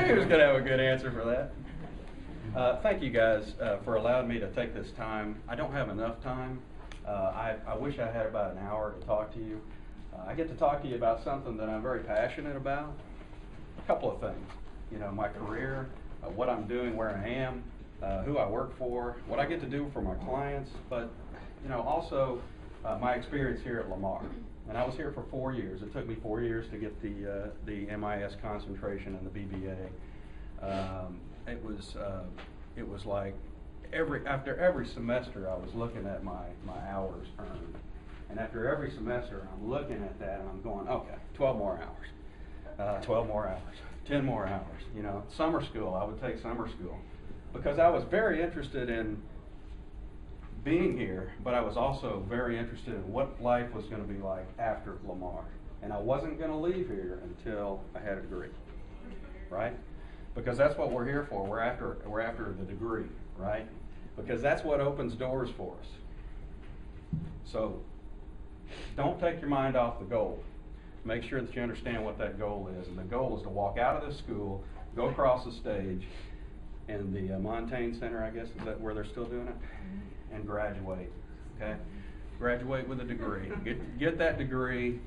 knew he was going to have a good answer for that. Thank you guys for allowing me to take this time. I don't have enough time. I wish I had about an hour to talk to you. I get to talk to you about something that I'm very passionate about. A couple of things. You know, my career, what I'm doing, where I am, who I work for, what I get to do for my clients, but you know, also my experience here at Lamar. And I was here for 4 years. It took me 4 years to get the MIS concentration and the BBA. It was like after every semester I was looking at my hours earned, and after every semester I'm looking at that and I'm going, okay, 12 more hours, 12 more hours, 10 more hours. You know, summer school, I would take summer school because I was very interested in being here, but I was also very interested in what life was going to be like after Lamar, and I wasn't going to leave here until I had a degree, right? Because that's what we're here for. We're after the degree, right? Because that's what opens doors for us. So don't take your mind off the goal. Make sure that you understand what that goal is. And the goal is to walk out of this school, go across the stage in the Montaigne Center, I guess, is that where they're still doing it? And graduate, okay? Graduate with a degree. Get that degree,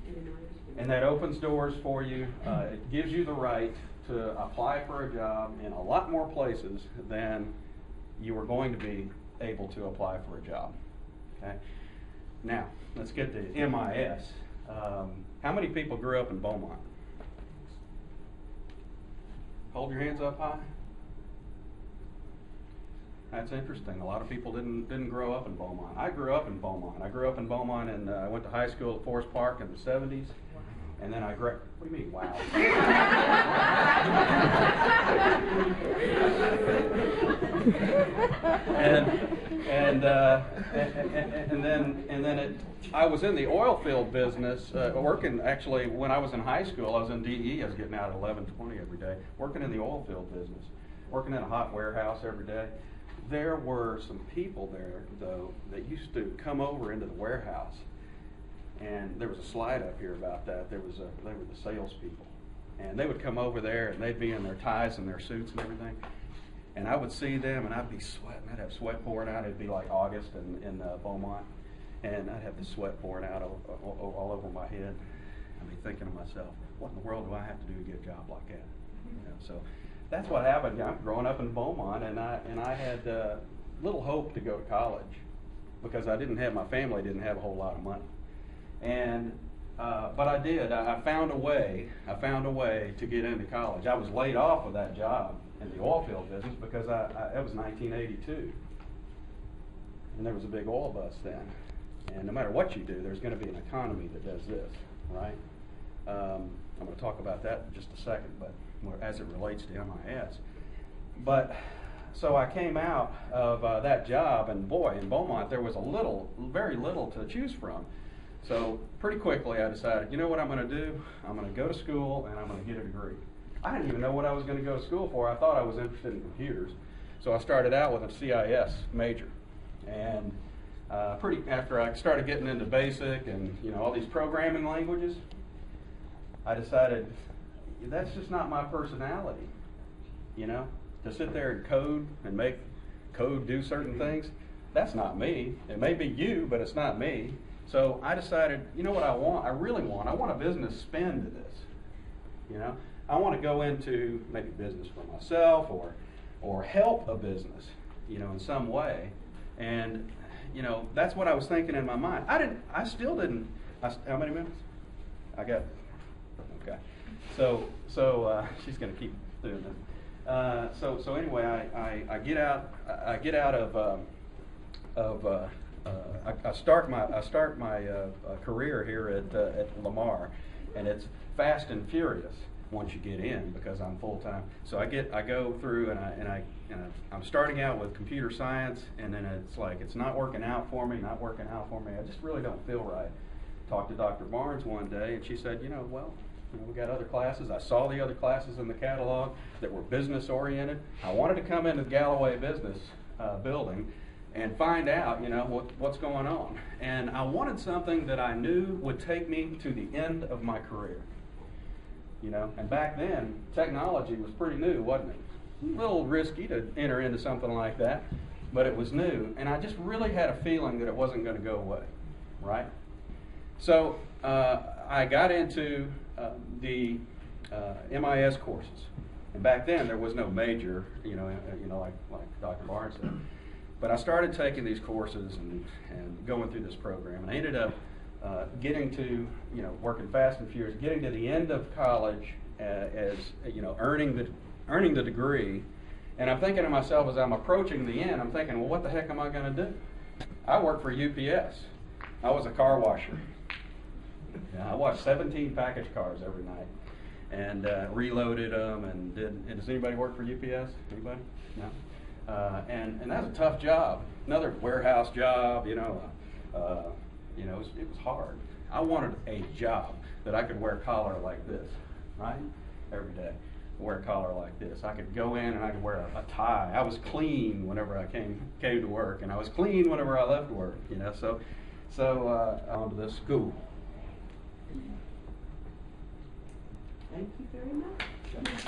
and that opens doors for you. It gives you the right to apply for a job in a lot more places than you were going to be able to apply for a job. Okay. Now let's get to MIS. How many people grew up in Beaumont? Hold your hands up high. That's interesting. A lot of people didn't grow up in Beaumont. I grew up in Beaumont. I grew up in Beaumont, and I went to high school at Forest Park in the 70s. And then what do you mean, wow? I was in the oil field business, working actually when I was in high school. I was in DE. I was getting out at 11:20 every day, working in the oil field business, working in a hot warehouse every day. There were some people there, though, that used to come over into the warehouse. And there was a slide up here about that. They were the salespeople, and they would come over there, and they'd be in their ties and their suits and everything. And I would see them, and I'd be sweating. I'd have sweat pouring out. It'd be like August in Beaumont, and I'd have the sweat pouring out all over my head. I'd be thinking to myself, what in the world do I have to do to get a job like that? You know, so that's what happened. I'm growing up in Beaumont, and I had little hope to go to college because my family didn't have a whole lot of money. And but I did. I found a way. To get into college. I was laid off of that job in the oil field business because it was 1982, and there was a big oil bust then. And no matter what you do, there's going to be an economy that does this, right? I'm going to talk about that in just a second, but as it relates to MIS. But so I came out of that job, and boy, in Beaumont there was very little to choose from. So pretty quickly I decided, you know what I'm going to do? I'm going to go to school and I'm going to get a degree. I didn't even know what I was going to go to school for. I thought I was interested in computers. So I started out with a CIS major. And after I started getting into BASIC and all these programming languages, I decided that's just not my personality. To sit there and code and make code do certain things, that's not me. It may be you, but it's not me. So I decided, you know what I want? I want a business spin to this. I want to go into maybe business for myself or help a business, in some way. And, that's what I was thinking in my mind. How many minutes? Okay. So she's going to keep doing this. So anyway, I get out of I start my career here at Lamar, and it's fast and furious once you get in because I'm full time. So I go through and I'm starting out with computer science, and then it's like it's not working out for me. I just really don't feel right. Talked to Dr. Barnes one day, and she said, we got other classes. I saw the other classes in the catalog that were business oriented. I wanted to come into the Galloway business building and find out, what's going on. And I wanted something that I knew would take me to the end of my career. you know. And back then, technology was pretty new, wasn't it? A little risky to enter into something like that, but it was new, and I just really had a feeling that it wasn't going to go away, right? So I got into the MIS courses, and back then there was no major, like Dr. Barnes said. But I started taking these courses and going through this program, and I ended up getting to, working fast and furious, getting to the end of college as earning the degree. And I'm thinking to myself, as I'm approaching the end, I'm thinking, well, what the heck am I going to do? I worked for UPS. I was a car washer. I washed 17 package cars every night and reloaded them and does anybody work for UPS? Anybody? No? And that was a tough job. Another warehouse job, it was hard. I wanted a job that I could wear a collar like this, right? Every day. Wear a collar like this. I could go in and I could wear a tie. I was clean whenever I came to work, and I was clean whenever I left work, So on to this school. Thank you very much.